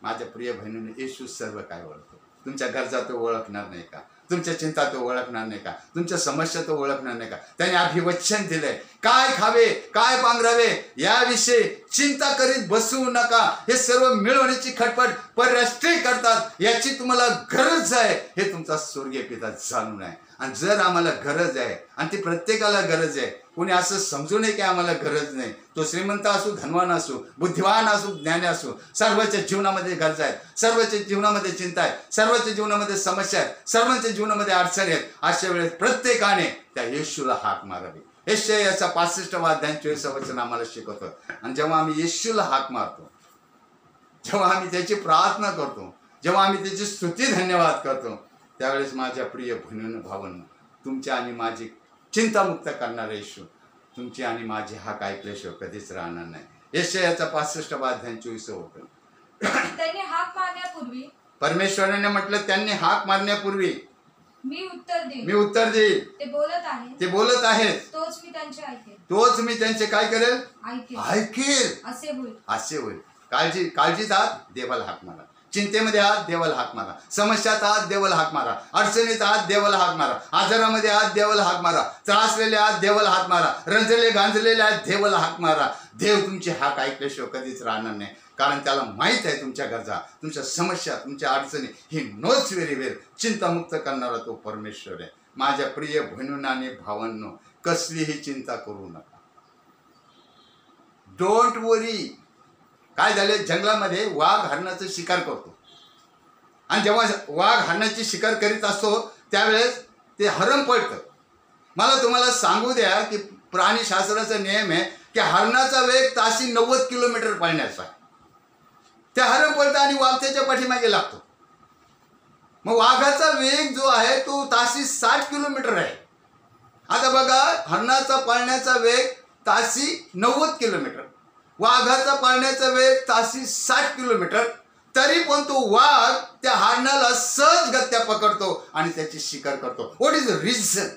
माझ्या प्रिय बहिणीने, येशू सर्व काय ओळखतो. तुमच्या गरजा तो ओळखणार नाही का? तुमच्या चिंता तो ओळखणार नाही का? तुमच्या समस्या तो ओळखणार नाही का? त्याने अभिवचन दिलंय, काय खावे काय पांघरावे याविषयी चिंता करीत बसू नका. हे सर्व मिळवण्याची खटपट परराष्ट्रीय करतात, याची तुम्हाला गरज आहे हे तुमचा स्वर्गीय पिता जाणून आहे. आणि जर आम्हाला गरज आहे, आणि ती प्रत्येकाला गरज आहे, कोणी असं समजू नये की आम्हाला गरज नाही. तो श्रीमंत असो, धनवान असो, बुद्धिवान असो, ज्ञानी असो, सर्वांच्या जीवनामध्ये गरजा आहेत, सर्वांच्या जीवनामध्ये चिंता आहे, सर्वांच्या जीवनामध्ये समस्या आहेत, सर्वांच्या जीवनामध्ये अडचणी आहेत. अशा वेळेस प्रत्येकाने त्या येशूला हाक मारावी. यशायाचा 65 अध्याय 24 वचन आम्हाला शिकवतो. आणि जेव्हा आम्ही येशूला हाक मारतो, जेव्हा आम्ही त्याची प्रार्थना करतो, जेव्हा आम्ही त्याची स्तुती धन्यवाद करतो, त्यावेळेस माझ्या प्रिय बहिणीनं भावांनो, तुमची आणि माझी चिंतामुक्त करणारा येशू तुमची आणि माझी हाक ऐकल्याशिवाय कधीच राहणार नाही. यशायाचा 65 अध्याय 24 वचन. त्यांनी हाक मारण्यापूर्वी, परमेश्वराने म्हटलं, त्यांनी हाक मारण्यापूर्वी मी उत्तर देईल. ते बोलत आहेत, तोच मी त्यांचे काय करेल? ऐकेल. असे होईल. काळजीत आहात, देवाला हाक मारा. चिंतेमध्ये आहात, देवाला हाक मारा. समस्यात आहात, देवाला हाक मारा. अडचणीत आहात, देवाला हाक मारा. आजारामध्ये आहात, देवाला हाक मारा. त्रासलेले आहात, देवाला हाक मारा. रंजले गांजलेले आहात, देवाला हाक मारा. देव तुमची हाक ऐकल्याशिवाय कधीच राहणार नाही, कारण त्याला माहीत आहे तुमच्या गरजा, तुमच्या समस्या, तुमच्या अडचणी. ही नोच व्हेरी वेल चिंतामुक्त करणारा तो परमेश्वर आहे. माझ्या प्रिय बहिणींना आणि भावांनो, कसलीही चिंता करू नका. डोंट वरी. काय झाले, जंगलामध्ये वाघ हरणाचं शिकार करतो, आणि जेव्हा वाघ हरणाची शिकार करीत असतो त्यावेळेस ते हरण पळतं. मला तुम्हाला सांगू द्या की प्राणीशास्त्राचा नियम आहे की हरणाचा वेग ताशी 90 किलोमीटर पळण्याचा. ते हरण पळतं आणि वाघ त्याच्या पाठीमागे लागतो. मग वाघाचा वेग जो आहे तो ताशी 60 किलोमीटर आहे. आता बघा, हरणाचा पळण्याचा वेग ताशी 90 किलोमीटर, वाघाचा पळण्याचा वेग ताशी 60 किलोमीटर. तरी पण तो वाघ त्या हरणाला सहजगत्या पकडतो आणि त्याची शिकार करतो. What is the reason?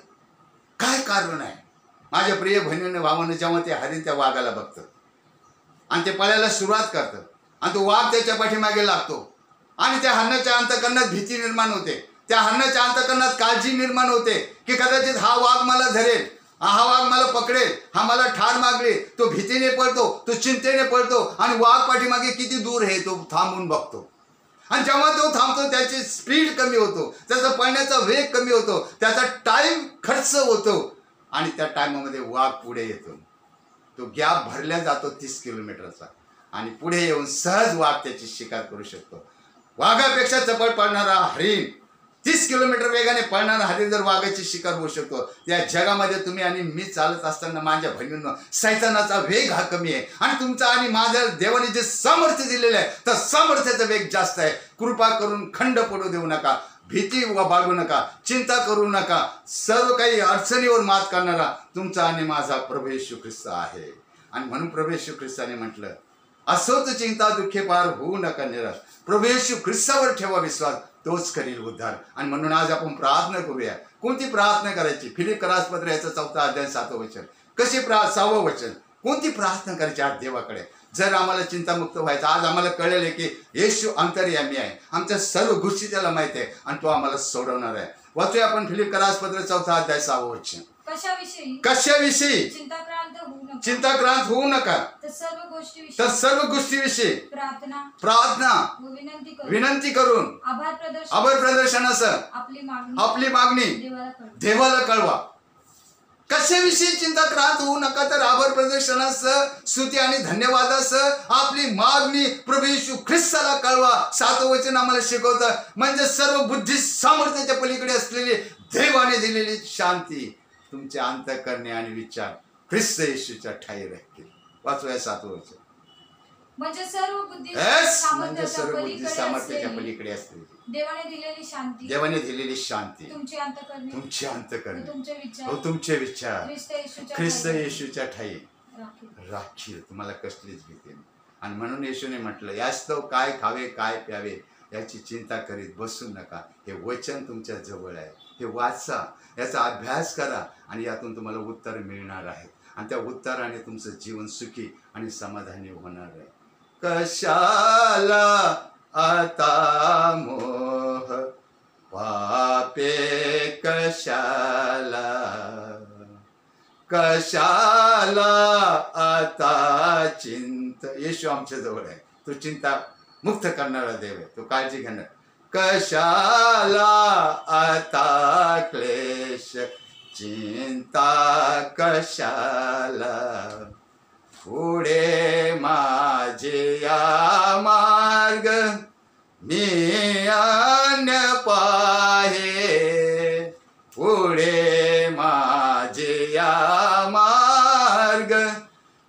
काय कारण आहे? माझ्या प्रिय बहिणीने भावानं, जेव्हा ते हरिण त्या वाघाला बघतं आणि ते पळायला सुरुवात करतं आणि तो वाघ त्याच्या पाठीमागे लागतो, आणि त्या हरणाच्या अंतःकरणात भीती निर्माण होते, त्या हरणाच्या अंतःकरणात काळजी निर्माण होते की कदाचित हा वाघ मला धरेल. हा वाघ मला पकडेल, हा मला ठार मागेल, तो भीतीने पळतो, तो चिंतेने पळतो आणि वाघ पाठीमागे किती दूर आहे तो थांबून बघतो. आणि जेव्हा तो थांबतो त्याची स्पीड कमी होतो, त्याचा पळण्याचा वेग कमी होतो, त्याचा टाइम खर्च होतो आणि त्या टायमामध्ये वाघ पुढे येतो. तो गॅप भरल्या जातो 30 किलोमीटरचा आणि पुढे येऊन सहज वाघ त्याची शिकार करू शकतो. वाघापेक्षा चपळ पळणारा हरिण, 30 किलोमीटर वेगाने पळणारा हरिण जर वाघाची शिकार होऊ शकतो, त्या जगामध्ये तुम्ही आणि मी चालत असताना माझ्या बहिणींनो सैतानाचा वेग हा कमी आहे आणि तुमचा आणि माझ्या देवाने जे सामर्थ्य दिलेलं आहे तर सामर्थ्याचा वेग जास्त आहे. कृपा करून खंड पडू देऊ नका, भीती बाळगू नका, चिंता करू नका. सर्व काही अडचणीवर मात करणारा तुमचा आणि माझा प्रभू येशू ख्रिस्त आहे. आणि म्हणून प्रभू येशू ख्रिस्ताने म्हटलं, असोच चिंता दुःखे पार होऊ नका निराश, प्रभू येशू ख्रिस्तावर ठेवा विश्वास, तोच करील उद्धार. आणि म्हणून आज आपण प्रार्थना करूया. कोणती प्रार्थना करायची? फिलिप करासपत्र याचा 4 अध्याय 7 वचन. कशी 6वं वचन. कोणती प्रार्थना करायची आज देवाकडे? जर आम्हाला चिंतामुक्त व्हायचं, आज आम्हाला कळले की येशू अंतर्यामी आहे, आमच्या सर्व गोष्टी त्याला माहिती आहे आणि तो आम्हाला सोडवणार आहे. वाचूया आपण फिलिप करासपत्र 4 अध्याय 6 वचन. कशाविषयी चिंताक्रांत होऊ नका, तर सर्व गोष्टीविषयी प्रार्थना विनंती करून आभार प्रदर्शनासह आपली मागणी देवाला कळवा. कशाविषयी चिंताक्रांत होऊ नका, तर आभार प्रदर्शनासह स्तुती आणि धन्यवादासह आपली मागणी प्रभू येशू ख्रिस्ताला कळवा. 7वं वचन आम्हाला शिकवतं, म्हणजे सर्व बुद्धी सामर्थ्याच्या पलीकडे असलेली देवाने दिलेली शांती तुमचे अंतःकरणे आणि विचार ख्रिस्त येशूच्या ठाई राहतील. वाचूया 7वं वचन. म्हणजे सर्व बुद्धी सामर्थ्याच्या पलीकडे असलेली देवाने दिलेली शांती तुमचे अंतःकरणे तुमचे विचार ख्रिस्त येशूच्या ठाई राखील. तुम्हाला कसलीच भीती नाही. आणि म्हणून येशूने म्हटलं, यास्तव काय खावे काय प्यावे याची चिंता करीत बसू नका. हे वचन तुमच्या जवळ आहे, हे वाचा, याचा अभ्यास करा आणि यातून तुम्हाला उत्तर मिळणार आहे आणि त्या उत्तराने तुमचं जीवन सुखी आणि समाधानी होणार आहे. कशाला आता मोह पापे कशाला, कशाला आता चिंता. येशू आमच्या जवळ आहे, तो चिंता मुक्त करणारा देव आहे, तो काळजी घेणार. कशाला आता क्लेश चिंता कशाला, पुढे माझे या मार्ग मी अन्य पाहे, पुढे माझे या मार्ग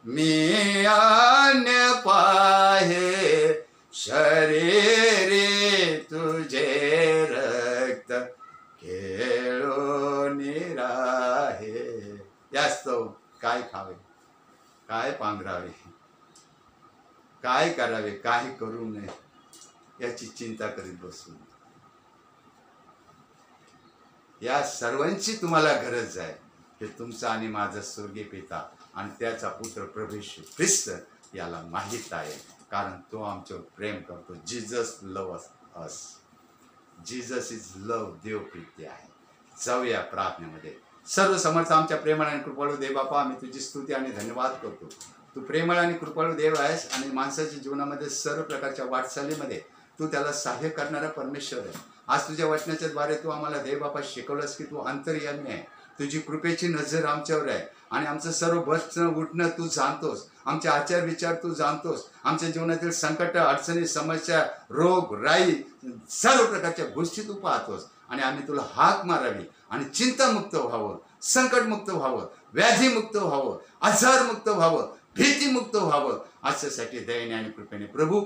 मी अन्य पाहे, शरीरे तुझे रक्त खेळून राहे. यास्तव काय खावे काय पांघरावे, काय करावे काय करू नये याची चिंता करीत बसू. या सर्वांची तुम्हाला गरज आहे. हे तुमचा आणि माझा स्वर्गीय पिता आणि त्याचा पुत्र प्रभू येशू ख्रिस्त याला माहीत आहे, कारण तो आमच्यावर प्रेम करतो. Jesus love us. Jesus is love. देव प्रीती आहे. जाऊया प्रार्थनेमध्ये. सर्व समर्थ आमच्या प्रेमळ आणि कृपाळू देव बापा, आम्ही तुझी स्तुती आणि धन्यवाद करतो. तू प्रेमळ आणि कृपाळू देव आहेस आणि माणसाच्या जीवनामध्ये सर्व प्रकारच्या वाटचालीमध्ये तू त्याला सहाय्य करणारा परमेश्वर आहे. आज तुझ्या वचनाच्या द्वारे तू आम्हाला देव बापा शिकवलंस की तू अंतर्यामी आहे. तुझी कृपेची नजर आमच्यावर आहे आणि आमचं सर्व बसणं उठणं तू जाणतोस, आमचे आचार विचार तू जाणतोस, आमच्या जीवनातील संकट अडचणी समस्या रोग राई सर्व प्रकारच्या गोष्टी तू पाहतोस आणि आम्ही तुला हाक मारावी आणि चिंतामुक्त व्हावं, संकटमुक्त व्हावं, व्याधीमुक्त व्हावं, आजारमुक्त व्हावं, भीतीमुक्त व्हावं. अशासाठी दयेने आणि कृपेने प्रभू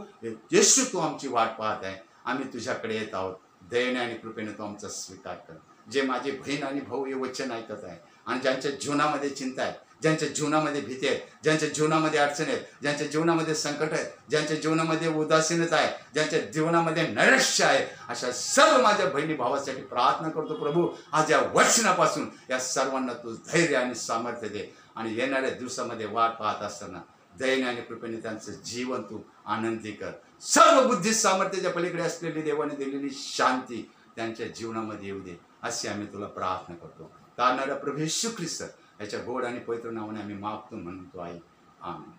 येशू तू आमची वाट पाहत आहे. आम्ही तुझ्याकडे येत आहोत. दयेने आणि कृपेने तू आमचा स्वीकार कर. जे माझे बहीण आणि भाऊ हे वचन ऐकत आहे आणि ज्यांच्या जीवनामध्ये चिंता आहे, ज्यांच्या जीवनामध्ये भीती आहे, ज्यांच्या जीवनामध्ये अडचण आहेत, ज्यांच्या जीवनामध्ये संकट आहे, ज्यांच्या जीवनामध्ये उदासीनता आहे, ज्यांच्या जीवनामध्ये नैराश्य आहे, अशा सर्व माझ्या बहिणी भावासाठी प्रार्थना करतो प्रभू. आज या वचनापासून या सर्वांना तू धैर्य आणि सामर्थ्य दे आणि येणाऱ्या दिवसामध्ये वाट पाहत असताना दयेने आणि कृपेने त्यांचं जीवन तू आनंदी कर. सर्व बुद्धी सामर्थ्याच्या पलीकडे असलेली देवाने दिलेली शांती त्यांच्या जीवनामध्ये येऊ दे, अशी आम्ही तुला प्रार्थना करतो. तारणारा प्रभू येशू ख्रिस्त याच्या गोड आणि पवित्र नावाने आम्ही मागतो म्हणतो आहे. आमेन.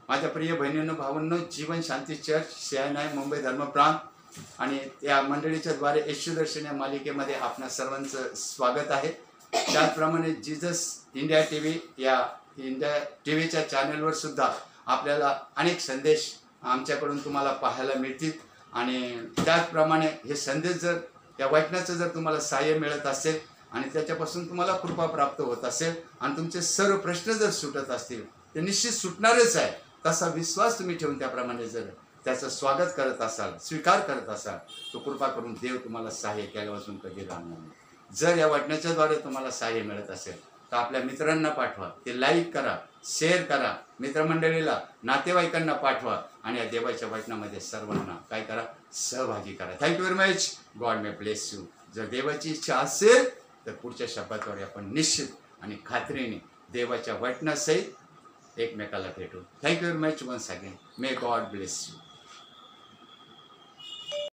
माझ्या प्रिय बहिणींनो, भावांनो, जीवन शांती चर्च CNI मुंबई धर्मप्रांत आणि त्या मंडळीच्या द्वारे येशू दर्शन या मालिकेमध्ये आपणा सर्वांचं स्वागत आहे. त्याचप्रमाणे जीजस इंडिया TV या इंडिया TVच्या चॅनलवर सुद्धा आपल्याला अनेक संदेश आमच्याकडून तुम्हाला पाहायला मिळतील. आणि त्याचप्रमाणे हे संदेश जर या वचनाचं जर तुम्हाला सहाय्य मिळत असेल आणि त्याच्यापासून तुम्हाला कृपा प्राप्त होत असेल आणि तुमचे सर्व प्रश्न जर सुटत असतील ते निश्चित सुटणारच आहे, तसा विश्वास तुम्ही ठेवून त्याप्रमाणे जर त्याचं स्वागत करत असाल, स्वीकार करत असाल, तो कृपा करून देव तुम्हाला सहाय्य केल्यापासून कधी राहणार नाही. जर या वचनाच्याद्वारे तुम्हाला सहाय्य मिळत असेल तर आपल्या मित्रांना पाठवा, ते लाईक करा, शेअर करा, मित्रमंडळीला, नातेवाईकांना पाठवा आणि या देवाच्या वचनामध्ये सर्वांना काय करा, सहभागी करा. Thank you very much. God may bless you. जर देवाची इच्छा असेल तर पुढच्या शब्दाद्वारे आपण निश्चित आणि खात्रीने देवाच्या वचनासहित एकमेकाला भेटू. Thank you very much once again. May God bless you.